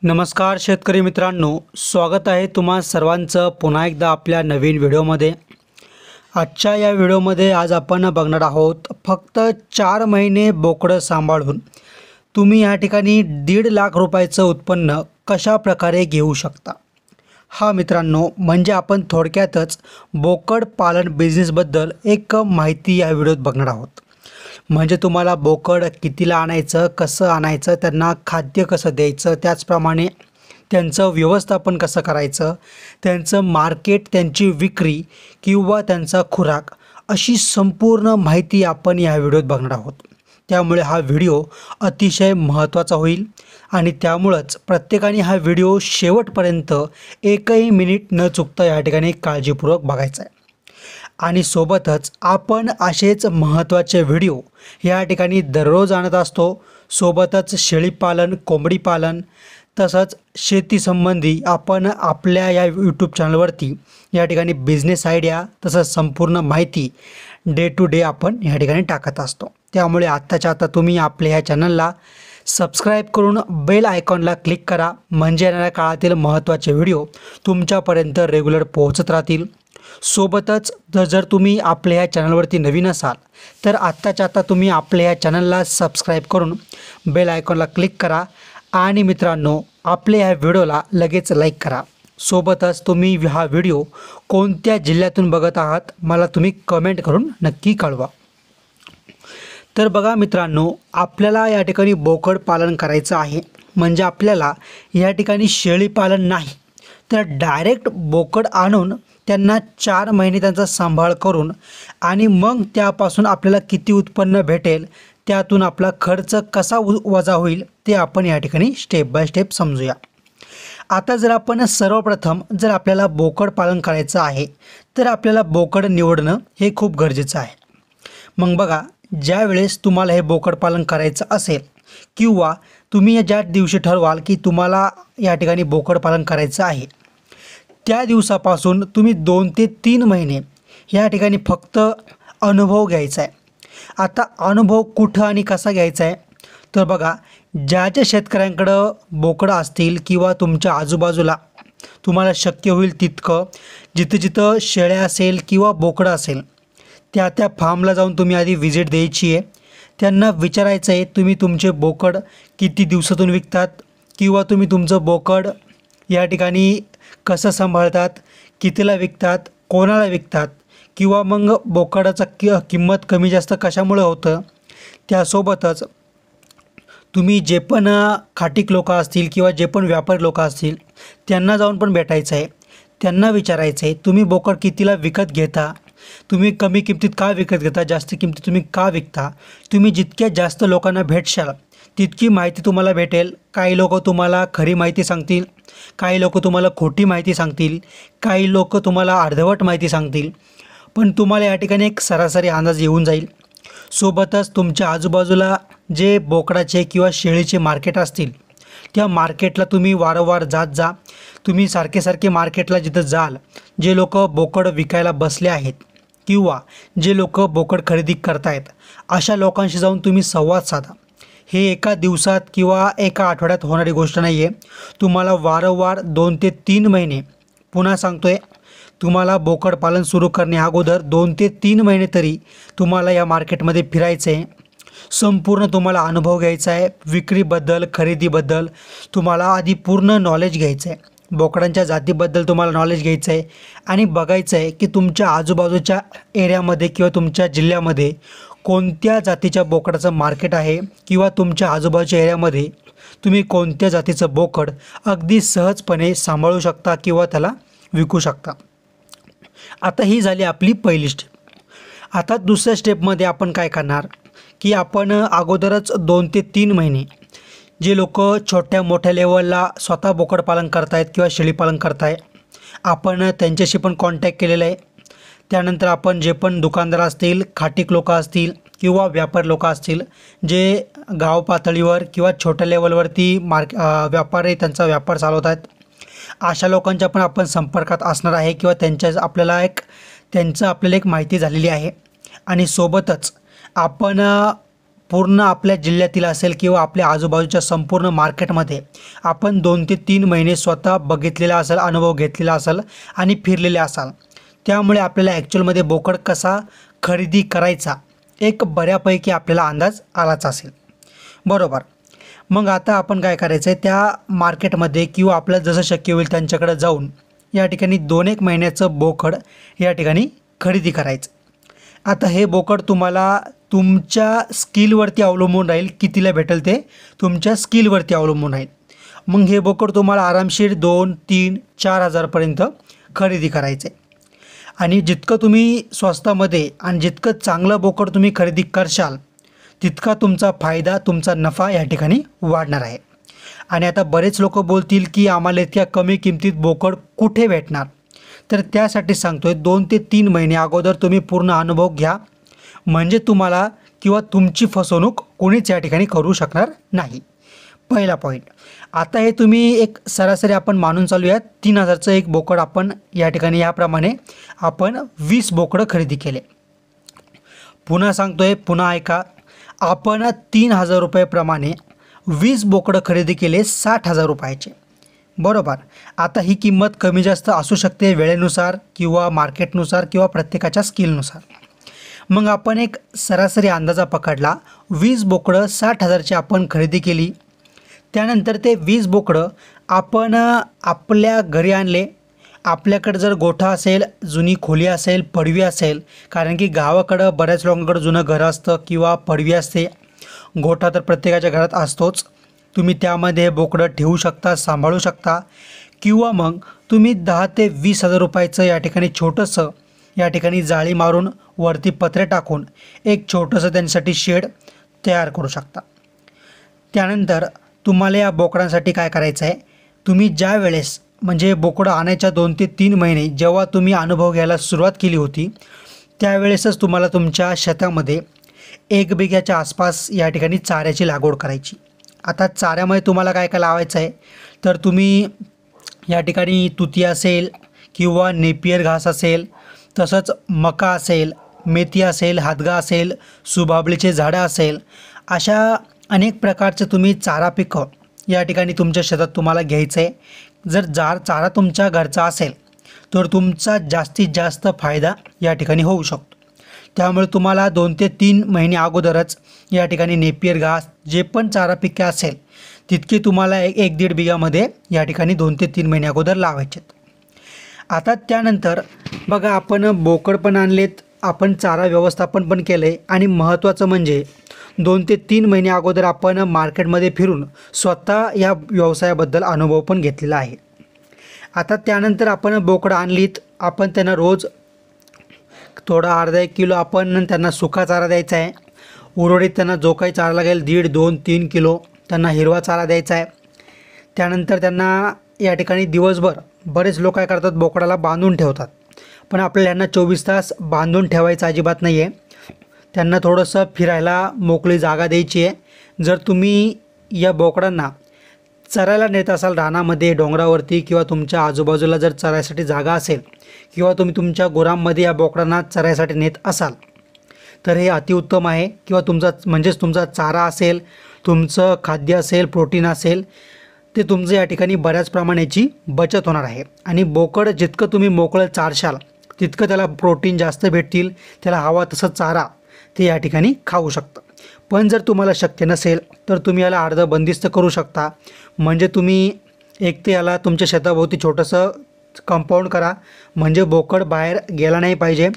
नमस्कार शेतकरी मित्रांनो, स्वागत आहे तुम्हा सर्वांचं पुन्हा एकदा आपल्या नवीन व्हिडिओमध्ये। आजच्या या व्हिडिओमध्ये आज आपण बघणार आहोत फक्त 4 महिने बोकडं सांभाळून तुम्ही या ठिकाणी 1.5 लाख रुपयाचं उत्पन्न कशा प्रकारे घेऊ शकता। हा मित्रांनो, म्हणजे आपण थोडक्यातच बोकड पालन बिझनेसबद्दल एक माहिती या व्हिडिओत बघणार आहोत। म्हणजे तुम्हाला बोकड कितीला आणायचं, कसं आणायचं, त्यांना खाद्य कसं द्यायचं, त्याचप्रमाणे त्यांचं व्यवस्थापन कसं करायचं, त्यांचं मार्केट, त्यांची विक्री किंवा त्यांचा खुराक, अशी संपूर्ण माहिती आपण या व्हिडिओत बघणार आहोत। त्यामुळे हा व्हिडिओ अतिशय महत्त्वाचा होईल आणि त्यामुळेच प्रत्येकाने हा व्हिडिओ शेवटपर्यंत एकही मिनिट न चुकता या ठिकाणी काळजीपूर्वक बघायचा आहे। आणि सोबतच आपण असेच महत्त्वाचे व्हिडिओ या ठिकाणी दररोज आणत असतो। सोबतच शेळीपालन, कोंबडी पालन तसंच शेती संबंधी आपण आपल्या या यूट्यूब चॅनलवरती या ठिकाणी बिझनेस आयडिया तसंच संपूर्ण माहिती डे टू डे आपण या ठिकाणी टाकत असतो। त्यामुळे आत्ताच्या आता तुम्ही आपल्या ह्या चॅनलला सबस्क्राईब करून बेल आयकॉनला क्लिक करा, म्हणजे येणाऱ्या काळातील महत्त्वाचे व्हिडिओ तुमच्यापर्यंत रेग्युलर पोहोचत राहतील। सोबतच जर तुम्ही आपल्या ह्या चॅनलवरती नवीन असाल तर आत्ताच्या आता तुम्ही आपल्या ह्या चॅनलला सबस्क्राईब करून बेल आयकॉनला क्लिक करा आणि मित्रांनो, आपल्या ह्या व्हिडिओला लगेच लाईक करा। सोबतच तुम्ही हा व्हिडिओ कोणत्या जिल्ह्यातून बघत आहात मला तुम्ही कमेंट करून नक्की कळवा। तर बघा मित्रांनो, आपल्याला या ठिकाणी बोकड पालन करायचं आहे, म्हणजे आपल्याला या ठिकाणी शेळी पालन नाही तर डायरेक्ट बोकड आणून त्यांना 4 महिने त्यांचा सांभाळ करून आणि मग त्यापासून आपल्याला किती उत्पन्न भेटेल, त्यातून आपला खर्च कसा वजा होईल ते आपण या ठिकाणी स्टेप बाय स्टेप समजूया। आता जर आपण सर्वप्रथम जर आपल्याला बोकड पालन करायचं आहे तर आपल्याला बोकड निवडणं हे खूप गरजेचं आहे। मग बघा, ज्या वेळेस तुम्हाला हे बोकड पालन करायचं असेल किंवा तुम्ही ज्या दिवशी ठरवाल की तुम्हाला या ठिकाणी बोकड पालन करायचं आहे, त्या दिवसापासून तुम्ही 2 ते 3 महिने या ठिकाणी फक्त अनुभव घ्यायचा आहे। आता अनुभव कुठं आणि कसा घ्यायचा आहे तर बघा, ज्या शेतकऱ्यांकडं बोकडं असतील किंवा तुमच्या आजूबाजूला तुम्हाला शक्य होईल तितकं जिथं शेळ्या असेल किंवा बोकडं असेल त्या फार्मला जाऊन तुम्ही आधी व्हिजिट द्यायची आहे। त्यांना विचारायचं आहे तुम्ही तुमचे बोकड किती दिवसातून विकतात किंवा तुम्ही तुमचं बोकड या ठिकाणी कसं सांभाळतात, कितीला विकतात, कोणाला विकतात किंवा मग बोकडाचा किंमत कमी जास्त कशामुळे होतं। त्यासोबतच तुम्ही जे पण खाटीक लोक असतील किंवा जे पण व्यापारी लोक असतील त्यांना जाऊन पण भेटायचं आहे। त्यांना विचारायचं आहे तुम्ही बोकड कितीला विकत घेता, तुम्ही कमी किमतीत का विकत घेता, जास्त किमतीत तुम्ही का विकता। तुम्ही जितक्या जास्त लोकांना भेटशाल तितकी माहिती तुम्हाला भेटेल। काही लोक तुम्हाला खरी माहिती सांगतील, काही लोक तुम्हाला खोटी माहिती सांगतील, काही लोक तुम्हाला अर्धवट माहिती सांगतील, पण तुम्हाला या ठिकाणी एक सरासरी अंदाज येऊन जाईल। सोबतच तुमच्या आजूबाजूला जे बोकडाचे किंवा शेळीचे मार्केट असतील त्या मार्केटला तुम्ही वारंवार जात जा। तुम्ही सारखे मार्केटला जिथं जाल, जे लोक बोकड विकायला बसले आहेत किंवा जे लोक बोकड खरेदी करतायत अशा लोकांशी जाऊन तुम्ही संवाद साधा। हे एका दिवसात किंवा एका आठवड्यात होणारी गोष्ट नाही आहे। तुम्हाला वारंवार 2 ते 3 महिने, पुन्हा सांगतोय, तुम्हाला बोकड पालन सुरू करण्या अगोदर 2 ते 3 महिने तरी तुम्हाला या मार्केटमध्ये फिरायचं आहे। संपूर्ण तुम्हाला अनुभव घ्यायचा आहे। विक्रीबद्दल, खरेदीबद्दल तुम्हाला आधी पूर्ण नॉलेज घ्यायचं आहे। बोकडांच्या जातीबद्दल तुम्हाला नॉलेज घ्यायचं आहे आणि बघायचं आहे की तुमच्या आजूबाजूच्या एरियामध्ये किंवा तुमच्या जिल्ह्यामध्ये कोणत्या जातीच्या बोकडाचं मार्केट आहे किंवा तुमच्या आजूबाजूच्या एरियामध्ये तुम्ही कोणत्या जातीचं बोकड अगदी सहजपणे सांभाळू शकता किंवा त्याला विकू शकता। आता ही झाली आपली पहिली स्टेप। आता दुसऱ्या स्टेपमध्ये आपण काय करणार की आपण अगोदरच 2 ते 3 महिने जे लोक छोट्या मोठ्या लेवलला स्वतः बोकड पालन करतायत किंवा शेळी पालन करताय, आपण त्यांच्याशी पण कॉन्टॅक्ट केलेला आहे। त्यानंतर आपण जे पण दुकानदार असतील, खाटीक लोक असतील किंवा व्यापारी लोक असतील, जे गाव पातळीवर किंवा छोट्या लेवलवरती व्यापारी त्यांचा व्यापार चालवत आहेत, अशा लोकांच्या पण आपण संपर्कात असणार आहे किंवा त्यांचं आपल्याला एक माहिती झालेली आहे। आणि सोबतच आपण पूर्ण आपल्या जिल्ह्यातील असेल किंवा आपल्या आजूबाजूच्या संपूर्ण मार्केटमध्ये आपण 2 ते 3 महिने स्वतः बघितलेला असेल, अनुभव घेतलेला असेल आणि फिरलेले असाल, त्यामुळे आपल्याला ॲक्च्युअलमध्ये बोकड कसा खरेदी करायचा एक बऱ्यापैकी आपल्याला अंदाज आलाच असेल, बरोबर. मग आता आपण काय करायचं आहे, त्या मार्केटमध्ये किंवा आपल्याला जसं शक्य होईल त्यांच्याकडे जाऊन या ठिकाणी 2-1 महिन्याचं बोकड या ठिकाणी खरेदी करायचं. आता हे बोकड तुम्हाला तुमच्या स्किलवरती अवलंबून राहील, कितीला भेटेल ते तुमच्या स्किलवरती अवलंबून राहील. मग हे बोकड तुम्हाला आरामशीर 2, 3, 4 हजारपर्यंत खरेदी करायचं आहे. आणि जितकं तुम्ही स्वस्तामध्ये आणि जितकं चांगलं बोकड तुम्ही खरेदी करशाल तितका तुमचा फायदा, तुमचा नफा या ठिकाणी वाढणार आहे. आणि आता बरेच लोक बोलतील की आम्हाला इतक्या कमी किमतीत बोकड कुठे भेटणार, तर त्यासाठी सांगतोय 2 ते 3 महिने अगोदर तुम्ही पूर्ण अनुभव घ्या, म्हणजे तुम्हाला किंवा तुमची फसवणूक कोणीच या ठिकाणी करू शकणार नाही. पहिला पॉईंट. आता हे तुम्ही एक सरासरी आपण मानून चालूयात 3000चं एक बोकड आपण या ठिकाणी याप्रमाणे आपण 20 बोकडं खरेदी केले. पुन्हा सांगतोय, पुन्हा ऐका, आपण 3000 रुपयेप्रमाणे 20 बोकडं खरेदी केले 60,000 रुपयाचे, बरोबर. आता ही किंमत कमी जास्त असू शकते वेळेनुसार किंवा मार्केटनुसार किंवा प्रत्येकाच्या स्किलनुसार. मग आपण एक सरासरी अंदाजा पकडला, 20 बोकडं 60,000ची आपण खरेदी केली. त्यानंतर ते 20 बोकडं आपण आपल्या घरी आणले. आपल्याकडे जर गोठा असेल, जुनी खोली असेल, पडवी असेल, कारण की गावाकडं बऱ्याच लोकांकडं जुनं घर असतं किंवा पडवी असते, गोठा तर प्रत्येकाच्या घरात असतोच. तुम्ही त्यामध्ये बोकडं ठेवू शकता, सांभाळू शकता. किंवा मग तुम्ही 10 ते 20,000 रुपयाचं या ठिकाणी छोटंसं या ठिकाणी जाळी मारून वरती पत्रे टाकून एक छोटंसं त्यांच्यासाठी शेड तयार करू शकता. त्यानंतर तुम्हाला या बोकडांसाठी काय करायचं आहे, तुम्ही ज्या वेळेस म्हणजे बोकडं आणायच्या 2 ते 3 महिने जेव्हा तुम्ही अनुभव घ्यायला सुरुवात केली होती त्यावेळेसच तुम्हाला तुमच्या शेतामध्ये 1 बिघ्याच्या आसपास या ठिकाणी चाऱ्याची लागवड करायची. आता चाऱ्यामध्ये तुम्हाला काय काय लावायचं आहे, तर तुम्ही या ठिकाणी तुती असेल किंवा नेपियर घास असेल, तसंच मका असेल, मेथी असेल, हादगा असेल, सुबाबळीचे झाडं असेल, अशा अनेक प्रकारचे तुम्ही चारा पिकं या ठिकाणी तुमच्या शेतात तुम्हाला घ्यायचं आहे. जर चारा तुमच्या घरचा असेल तर तुमचा जास्तीत जास्त फायदा या ठिकाणी होऊ शकतो. त्यामुळे तुम्हाला 2 ते 3 महिने अगोदरच या ठिकाणी नेपियर घास जे पण चारा पिके असेल तितके तुम्हाला 1-1.5 बिघामध्ये या ठिकाणी 2 ते 3 महिने अगोदर लावायचेत. आता त्यानंतर बघा, आपण बोकड पण आणलेत, आपण चारा व्यवस्थापन पण केलं आहे आणि महत्त्वाचं म्हणजे 2 ते 3 महिने अगोदर आपण मार्केटमध्ये फिरून स्वतः या व्यवसायाबद्दल अनुभव पण घेतलेला आहे. आता त्यानंतर आपण बोकडं आणलीत, आपण त्यांना रोज थोडा अर्धा-1 किलो आपण त्यांना सुका चारा द्यायचा आहे. उर्वरित त्यांना जो काही चारा लागेल 1.5, 2, 3 किलो त्यांना हिरवा चारा द्यायचा आहे. त्यानंतर त्यांना या ठिकाणी दिवसभर बरेच लोक काय करतात, बोकडाला बांधून ठेवतात, पण आपल्याला यांना 24 तास बांधून ठेवायचं अजिबात नाही आहे. त्यांना थोडंसं फिरायला मोकळी जागा द्यायची आहे. जर तुम्ही या बोकडांना चरायला नेत असाल रानामध्ये, डोंगरावरती किंवा तुमच्या आजूबाजूला जर चरायसाठी जागा असेल किंवा तुम्ही तुमच्या गुरांमध्ये या बोकडांना चरायसाठी नेत असाल तर हे अतिउत्तम आहे. किंवा तुमचा चारा असेल, तुमचं खाद्य असेल, प्रोटीन असेल, ते तुमचं या ठिकाणी बऱ्याच प्रमाणाची बचत होणार आहे. आणि बोकड जितकं तुम्ही मोकळं चारशाल तितकं त्याला प्रोटीन जास्त भेटतील, त्याला हवा तसं चारा ते या ठिकाणी खाऊ शकतं. पण जर तुम्हाला शक्य नसेल तर तुम्ही याला अर्ध बंदिस्त करू शकता. म्हणजे तुम्ही एक तर याला तुमच्या शेताभोवती छोटंसं कंपाऊंड करा, म्हणजे बोकड बाहेर गेला नाही पाहिजे.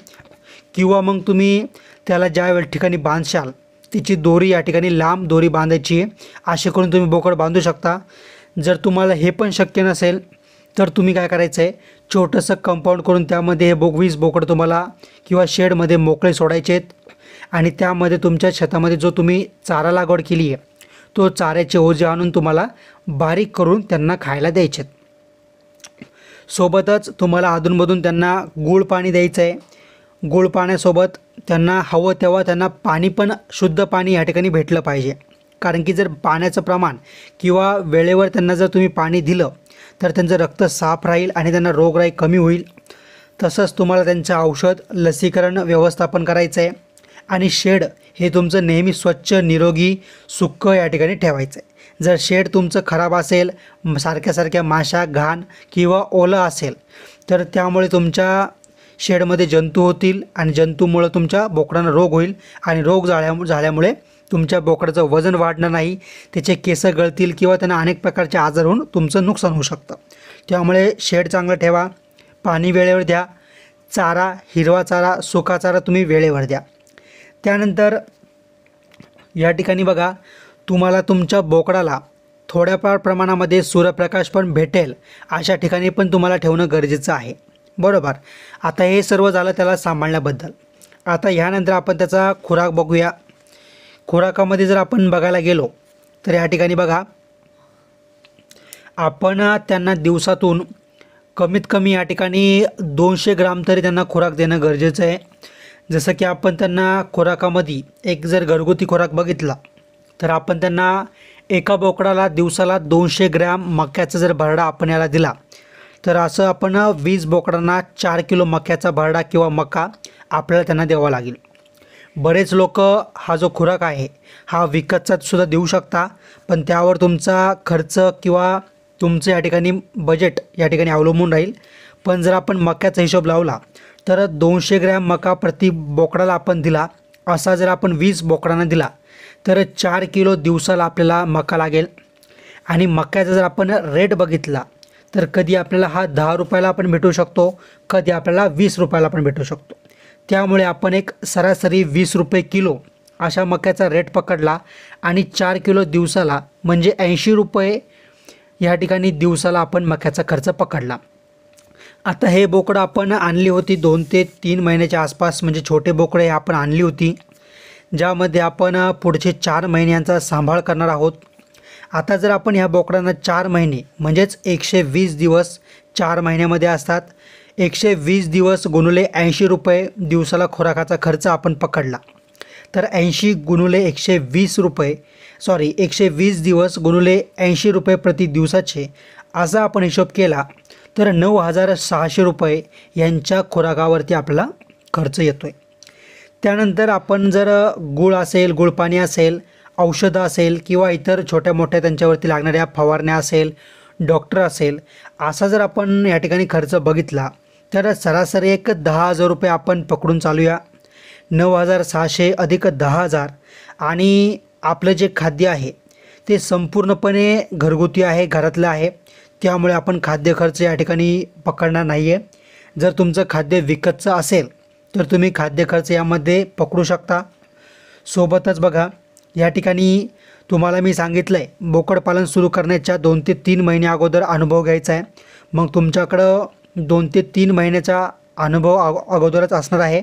किंवा मग तुम्ही त्याला ज्या ठिकाणी बांधशाल तिची दोरी या ठिकाणी लांब दोरी बांधायची आहे, असे करून तुम्ही बोकड बांधू शकता. जर तुम्हाला हे पण शक्य नसेल तर तुम्ही काय करायचं आहे, छोटंसं कंपाऊंड करून त्यामध्ये हे 20 बोकड तुम्हाला किंवा शेडमध्ये मोकळे सोडायचे आहेत. आणि त्यामध्ये तुमच्या शेतामध्ये जो तुम्ही चारा लागवड केली आहे तो चाऱ्याचे ओझे आणून तुम्हाला बारीक करून त्यांना खायला द्यायचे आहेत. सोबतच तुम्हाला अधूनमधून त्यांना गूळ पाणी द्यायचं आहे. गूळ पाण्यासोबत त्यांना हवं तेव्हा त्यांना पाणी पण शुद्ध पाणी या ठिकाणी भेटलं पाहिजे. कारण की जर पाण्याचं प्रमाण किंवा वेळेवर त्यांना जर तुम्ही पाणी दिलं तर त्यांचं रक्त साफ राहील आणि त्यांना रोगराई कमी होईल. तसंच तुम्हाला त्यांचं औषध, लसीकरण व्यवस्थापन करायचं आहे. आणि शेड हे तुमचं नेहमी स्वच्छ निरोगी सुक्कं या ठिकाणी ठेवायचं आहे। जर शेड तुमचं खराब असेल, सारख्या माशा, घाण किंवा ओलं असेल तर त्यामुळे तुमच्या शेडमध्ये जंतू होतील आणि जंतूमुळे तुमच्या बोकडांना रोग होईल आणि रोग झाल्यामुळे तुमच्या बोकडाचं वजन वाढणार नाही, त्याचे केस गळतील किंवा त्यांना अनेक प्रकारचे आजार होऊन तुमचं नुकसान होऊ शकतं। त्यामुळे शेड चांगलं ठेवा, पाणी वेळेवर द्या, चारा, हिरवा चारा, सुका चारा तुम्ही वेळेवर द्या। त्यानंतर या ठिकाणी बघा, तुम्हाला तुमच्या बोकडाला थोड्याफार प्रमाणामध्ये सूर्यप्रकाश पण भेटेल अशा ठिकाणी पण तुम्हाला ठेवणं गरजेचं आहे, बरोबर। आता हे सर्व झालं त्याला सांभाळण्याबद्दल। आता ह्यानंतर आपण त्याचा खुराक बघूया। खुराकामध्ये जर आपण बघायला गेलो तर या ठिकाणी बघा, आपण त्यांना दिवसातून कमीत कमी या ठिकाणी 200 ग्राम तरी त्यांना खुराक देणं गरजेचं आहे। जसं की आपण त्यांना खुराकामध्ये एक जर घरगुती खुराक बघितला तर आपण त्यांना एका बोकडाला दिवसाला 200 ग्रॅम मक्याचा जर भरडा आपण याला दिला तर असं आपण 20 बोकडांना 4 किलो मक्याचा भरडा किंवा मका आपल्याला त्यांना द्यावा लागेल। बरेच लोक हा जो खुराक आहे हा विकतचा सुद्धा देऊ शकता, पण त्यावर तुमचा खर्च किंवा तुमचं या ठिकाणी बजेट या ठिकाणी अवलंबून राहील। पण जर आपण मक्याचा हिशोब लावला तर 200 ग्रॅम मका प्रति बोकडाला आपण दिला, असा जर आपण 20 बोकडांना दिला तर 4 किलो दिवसाला आपल्याला मका लागेल। आणि मक्याचा जर आपण रेट बघितला तर कधी आपल्याला हा 10 रुपयाला पण भेटू शकतो, कधी आपल्याला 20 रुपयाला पण भेटू शकतो। त्यामुळे आपण एक सरासरी 20 रुपये किलो अशा मक्याचा रेट पकडला आणि 4 किलो दिवसाला म्हणजे 80 रुपये या ठिकाणी दिवसाला आपण मक्याचा खर्च पकडला। आता हे बोकडं आपण आणली होती 2 ते 3 महिन्याच्या आसपास, म्हणजे छोटे बोकडे आपण आणली होती, ज्यामध्ये आपण पुढचे 4 महिन्यांचा सांभाळ करणार आहोत। आता जर आपण ह्या बोकडांना 4 महिने म्हणजेच 120 दिवस 4 महिन्यामध्ये असतात, 120 दिवस गुणुले 80 रुपये दिवसाला खुराकाचा खर्च आपण पकडला तर 80 गुणुले 120 रुपये 120 दिवस गुणुले 80 रुपये प्रति दिवसाचे असा आपण हिशोब केला तर 9600 रुपये यांच्या खुराकावरती आपल्याला खर्च येतो आहे। त्यानंतर आपण जर गूळ असेल, गुळपाणी असेल, औषधं असेल किंवा इतर छोट्या मोठ्या त्यांच्यावरती लागणाऱ्या फवारण्या असेल, डॉक्टर असेल, असा जर आपण या ठिकाणी खर्च बघितला तर सरासरी एक 10,000 रुपये आपण पकडून चालूया। 9,600 अधिक 10,000 आणि आपलं जे खाद्य आहे ते संपूर्णपणे घरगुती आहे, घरातलं आहे, त्यामुळे आपण खाद्य खर्च या ठिकाणी पकडणार नाही आहे। जर तुमचं खाद्य विकतचं असेल तर तुम्ही खाद्य खर्च यामध्ये पकडू शकता। सोबतच बघा, या ठिकाणी तुम्हाला मी सांगितलं आहे बोकडपालन सुरू करण्याच्या 2 ते 3 महिने अगोदर अनुभव घ्यायचा आहे। मग तुमच्याकडं 2 ते 3 महिन्याचा अनुभव अगोदरच असणार आहे।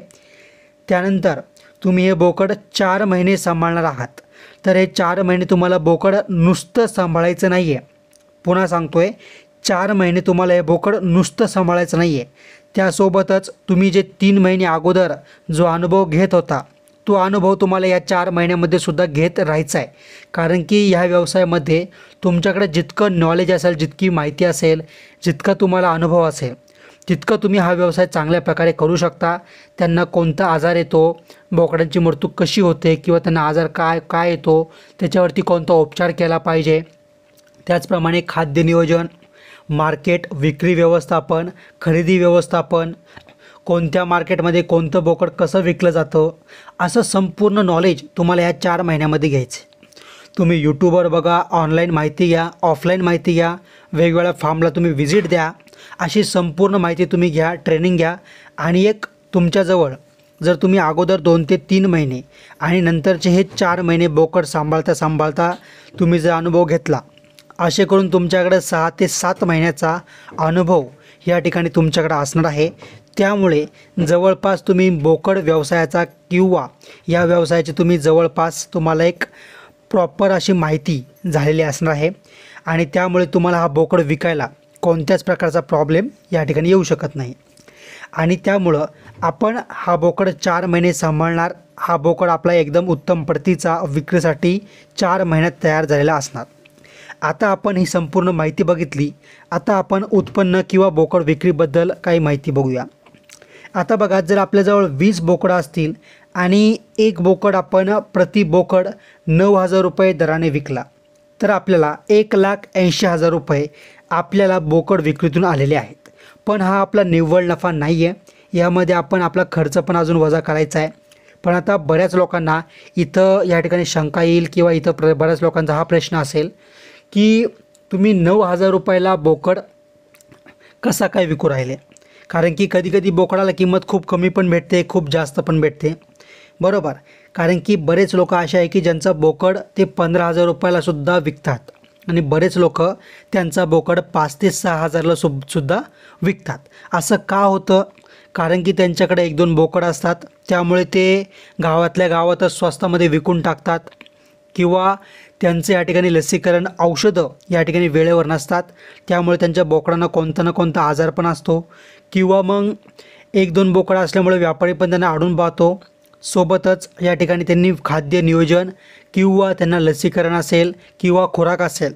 त्यानंतर तुम्ही हे बोकड 4 महिने सांभाळणार आहात, तर हे 4 महिने तुम्हाला बोकड नुसतं सांभाळायचं नाही आहे। पुन्हा सांगतोय, 4 महिने तुम्हाला हे बोकड नुसतं सांभाळायचं नाही आहे, त्यासोबतच तुम्ही जे 3 महिने अगोदर जो अनुभव घेत होता तो अनुभव तुम्हाला या 4 महिन्यामध्ये सुद्धा घेत राहायचा आहे। कारण की ह्या व्यवसायामध्ये तुमच्याकडे जितकं नॉलेज असेल, जितकी माहिती असेल, जितका तुम्हाला अनुभव असेल, तितकं तुम्ही हा व्यवसाय चांगल्या प्रकारे करू शकता। त्यांना कोणता आजार येतो, बोकडांची मृत्यू कशी होते किंवा त्यांना आजार काय येतो, त्याच्यावरती कोणता उपचार केला पाहिजे, त्याचप्रमाणे खाद्य नियोजन, मार्केट, विक्री व्यवस्थापन, खरेदी व्यवस्थापन, कोणत्या मार्केटमध्ये कोणतं बोकड कसं विकलं जातं, असं संपूर्ण नॉलेज तुम्हाला या 4 महिन्यामध्ये घ्यायचं। तुम्ही यूट्यूबवर बघा, ऑनलाईन माहिती घ्या, ऑफलाईन माहिती घ्या, वेगवेगळ्या फार्मला तुम्ही व्हिजिट द्या, अशी संपूर्ण माहिती तुम्ही घ्या, ट्रेनिंग घ्या। आणि एक तुमच्याजवळ जर तुम्ही अगोदर 2 ते 3 महिने आणि नंतरचे हे 4 महिने बोकड सांभाळता तुम्ही जर अनुभव घेतला, असे करून तुमच्याकडे 6 ते 7 महिन्याचा अनुभव या ठिकाणी तुमच्याकडे असणार आहे। त्यामुळे जवळपास तुम्ही बोकड व्यवसायाचा किंवा या व्यवसायाची तुम्हाला एक प्रॉपर अशी माहिती झालेली असणार आहे आणि त्यामुळे तुम्हाला हा बोकड विकायला कोणत्याच प्रकारचा प्रॉब्लेम या ठिकाणी येऊ शकत नाही। आणि त्यामुळं आपण हा बोकड 4 महिने सांभाळणार। हा बोकड आपला एकदम उत्तम प्रतीचा विक्रीसाठी 4 महिन्यात तयार झालेला असणार। आता आपण ही संपूर्ण माहिती बघितली, आता आपण उत्पन्न किंवा बोकड विक्रीबद्दल काही माहिती बघूया। आता बघा, जर आपल्याजवळ 20 बोकडं असतील आणि एक बोकड आपण प्रति बोकड 9,000 रुपये दराने विकला तर आपल्याला 1,80,000 रुपये आपल्याला बोकड विक्रीतून आलेले आहेत. पण हा आपला निव्वळ नफा नाही आहे, यामध्ये आपण आपला खर्च पण अजून वजा करायचा आहे. पण आता बऱ्याच लोकांना इथं या ठिकाणी शंका येईल किंवा इथं बऱ्याच लोकांचा हा प्रश्न असेल की तुम्ही 9,000 रुपयाला बोकड कसा काय विकू राहिले. कारण की कधी बोकडाला किंमत खूप कमी पण भेटते, खूप जास्त पण भेटते, बरोबर. कारण की बरेच लोक असे आहे की ज्यांचा बोकड ते 15,000 रुपयाला सुद्धा विकतात आणि बरेच लोक त्यांचा बोकड 5 ते 6,000ला सुद्धा विकतात. असं का होतं? कारण की त्यांच्याकडे 1-2 बोकड असतात, त्यामुळे ते गावातल्या गावातच स्वस्तामध्ये विकून टाकतात किंवा त्यांचे या ठिकाणी लसीकरण औषधं या ठिकाणी वेळेवर नसतात, त्यामुळे त्यांच्या बोकडांना कोणता ना कोणता आजार पण असतो किंवा मग 1-2 बोकडं असल्यामुळे व्यापारी पण त्यांना आढळून पाहतो. सोबतच या ठिकाणी त्यांनी खाद्य नियोजन किंवा त्यांना लसीकरण असेल किंवा खुराक असेल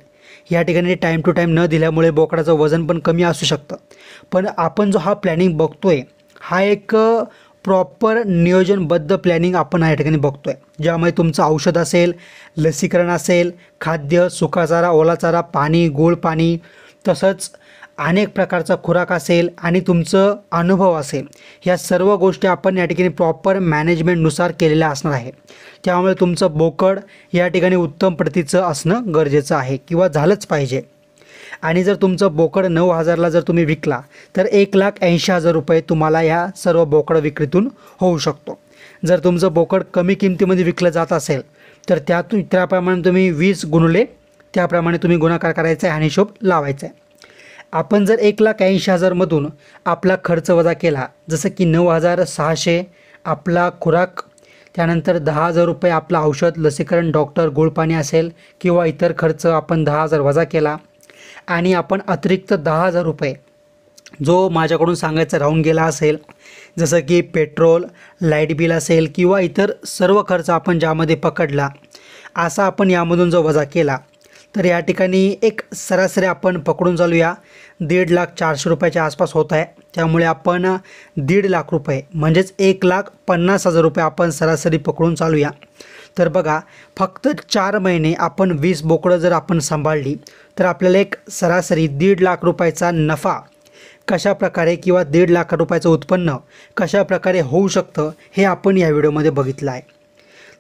या ठिकाणी टाईम टू टाईम न दिल्यामुळे बोकडाचं वजन पण कमी असू शकतं. पण आपण जो हा प्लॅनिंग बघतोय हा एक प्रॉपर नियोजनबद्ध प्लॅनिंग आपण या ठिकाणी बघतोय, ज्यामध्ये तुमचं औषध असेल, लसीकरण असेल, खाद्य, सुका चारा, ओला चारा, पाणी, गोड पाणी, तसंच अनेक प्रकारचा खुराक असेल आणि तुमचं अनुभव असेल, ह्या सर्व गोष्टी आपण या ठिकाणी प्रॉपर मॅनेजमेंटनुसार केलेल्या असणार आहे. त्यामुळे तुमचं बोकड या ठिकाणी उत्तम प्रतीचं असणं गरजेचं आहे किंवा झालंच पाहिजे. आणि जर तुमचं बोकड 9,000ला जर तुम्ही विकला तर 1,80,000 रुपये तुम्हाला या सर्व बोकड विक्रीतून होऊ शकतो. जर तुमचं बोकड कमी किमतीमध्ये विकलं जात असेल तर त्याप्रमाणे तुम्ही 20 गुणले त्याप्रमाणे तुम्ही गुणाकार करायचा आहे आणि हिशोब लावायचा आहे. आपण जर 1,80,000मधून आपला खर्च वजा केला, जसं की 9,600 आपला खुराक, त्यानंतर 10,000 रुपये आपला औषध, लसीकरण, डॉक्टर, गुळपाणी असेल किंवा इतर खर्च आपण 10,000 वजा केला आणि आपण अतिरिक्त 10,000 रुपये जो माझ्याकडून सांगायचा राहून गेला असेल, जसं की पेट्रोल, लाईट बिल असेल किंवा इतर सर्व खर्च आपण ज्यामध्ये पकडला, असा आपण यामधून जो वजा केला तर या ठिकाणी एक सरासरी आपण पकडून चालूया 1,50,400 रुपयाच्या आसपास होत आहे. त्यामुळे आपण 1.5 लाख रुपये म्हणजेच 1,50,000 रुपये आपण सरासरी पकडून चालूया. तर बघा, फक्त 4 महिने आपण 20 बोकडं जर आपण सांभाळली तर आपल्याला एक सरासरी 1.5 लाख रुपयाचा नफा कशाप्रकारे किंवा 1.5 लाख रुपयाचं उत्पन्न कशाप्रकारे होऊ शकतं हे आपण या व्हिडिओमध्ये बघितलं आहे.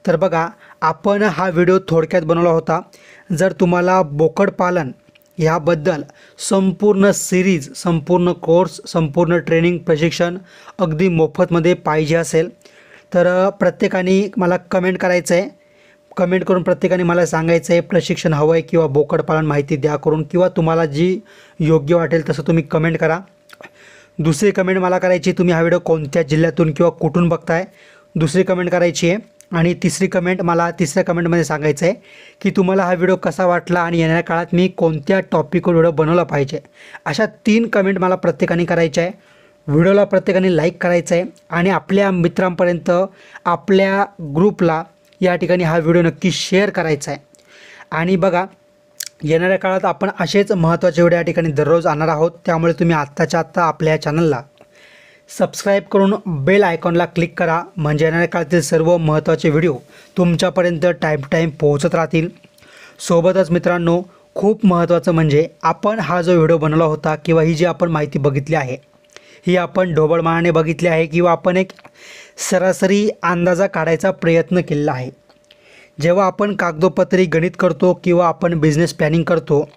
तर बघा, आपण हा व्हिडिओ थोडक्यात बनवला होता. जर तुम्हाला बोकड पालन याबद्दल संपूर्ण सिरीज, संपूर्ण कोर्स, संपूर्ण ट्रेनिंग, प्रशिक्षण अगदी मोफतमध्ये पाहिजे असेल तर प्रत्येकाने मला कमेंट करायचं आहे. कमेंट करून प्रत्येकाने मला सांगायचं आहे प्रशिक्षण हवं आहे किंवा बोकड पालन माहिती द्या करून, किंवा तुम्हाला जी योग्य वाटेल तसं तुम्ही कमेंट करा. दुसरी कमेंट मला करायची, तुम्ही हा व्हिडिओ कोणत्या जिल्ह्यातून किंवा कुठून बघताय, दुसरी कमेंट करायची आहे. आणि तिसरी कमेंट मला तिसऱ्या कमेंटमध्ये सांगायचं आहे की तुम्हाला हा व्हिडिओ कसा वाटला आणि येणाऱ्या काळात मी कोणत्या टॉपिकवर व्हिडिओ बनवला पाहिजे. अशा 3 कमेंट मला प्रत्येकाने करायच्या आहे. व्हिडिओला प्रत्येकाने लाईक करायचं आहे आणि आपल्या मित्रांपर्यंत, आपल्या ग्रुपला या ठिकाणी हा व्हिडिओ नक्की शेअर करायचा आहे. आणि बघा, येणाऱ्या काळात आपण असेच महत्त्वाचे व्हिडिओ या ठिकाणी दररोज आणणार आहोत. त्यामुळे तुम्ही आत्ताच्या आत्ता आपल्या चॅनलला सबस्क्राईब करून बेल आयकॉनला क्लिक करा, म्हणजे येणाऱ्या काळातील सर्व महत्त्वाचे व्हिडिओ तुमच्यापर्यंत टाईम टू टाईम पोहोचत राहतील. सोबतच मित्रांनो, खूप महत्त्वाचं म्हणजे आपण हा जो व्हिडिओ बनवला होता किंवा ही जी आपण माहिती बघितली आहे ही आपण ढोबळमानाने बघितली आहे किंवा आपण एक सरासरी अंदाजा काढायचा प्रयत्न केलेला आहे. जेव्हा आपण कागदोपत्री गणित करतो किंवा आपण बिझनेस प्लॅनिंग करतो,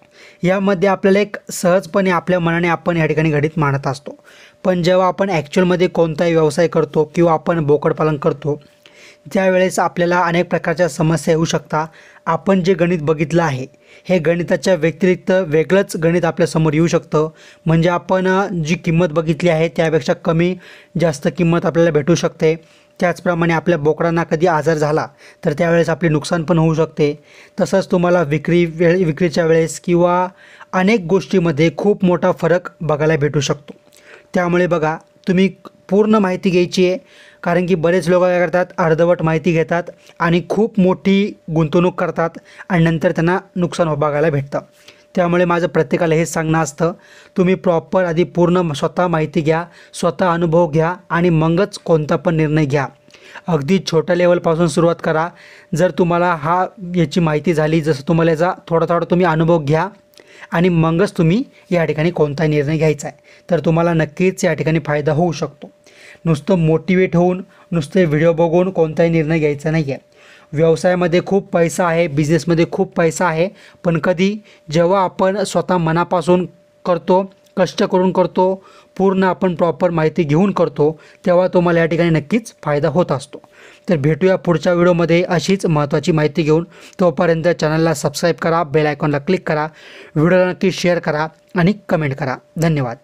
यामध्ये आपल्याला एक सहजपणे आपल्या मनाने आपण या ठिकाणी गणित मांडत असतो. पण जेव्हा आपण ॲक्च्युअलमध्ये कोणताही व्यवसाय करतो किंवा आपण बोकडपालन करतो, त्यावेळेस आपल्याला अनेक प्रकारच्या समस्या येऊ शकतात. आपण जे गणित बघितलं आहे हे गणिताच्या व्यतिरिक्त वेगळंच गणित आपल्यासमोर येऊ शकतं. म्हणजे आपण जी किंमत बघितली आहे त्यापेक्षा कमी जास्त किंमत आपल्याला भेटू शकते. त्याचप्रमाणे आपल्या बोकडांना कधी आजार झाला तर त्यावेळेस आपले नुकसान पण होऊ शकते. तसंच तुम्हाला विक्रीच्या वेळेस किंवा अनेक गोष्टीमध्ये खूप मोठा फरक बघायला भेटू शकतो. त्यामुळे बघा, तुम्ही पूर्ण माहिती घ्यायची आहे. कारण की बरेच लोक काय करतात, अर्धवट माहिती घेतात आणि खूप मोठी गुंतवणूक करतात आणि नंतर त्यांना नुकसान बघायला भेटतं. त्यामुळे माझं प्रत्येकाला हेच सांगणं असतं, तुम्ही प्रॉपर आधी पूर्ण स्वतः माहिती घ्या, स्वतः अनुभव घ्या आणि मगच कोणता पण निर्णय घ्या. अगदी छोट्या लेवलपासून सुरुवात करा. जर तुम्हाला याची माहिती झाली, जसं तुम्हाला याचा थोडा तुम्ही अनुभव घ्या आणि मगच तुम्ही या ठिकाणी कोणताही निर्णय घ्यायचा आहे, तर तुम्हाला नक्कीच या ठिकाणी फायदा होऊ शकतो. नुसतं मोटिवेट होऊन, नुसते व्हिडिओ बघून कोणताही निर्णय घ्यायचा नाही आहे. व्यवसायामध्ये खूप पैसा आहे, बिझनेसमध्ये खूप पैसा आहे, पण कधी जेव्हा आपण स्वतः मनापासून करतो, कष्ट करून करतो, पूर्ण आपण प्रॉपर माहिती घेऊन करतो, तेव्हा तुम्हाला या ठिकाणी नक्कीच फायदा होत असतो. तर भेटूया पुढच्या व्हिडिओमध्ये अशीच महत्त्वाची माहिती घेऊन. तोपर्यंत चॅनलला सबस्क्राईब करा, बेल आयकॉनला क्लिक करा, व्हिडिओला नक्की शेअर करा आणि कमेंट करा. धन्यवाद.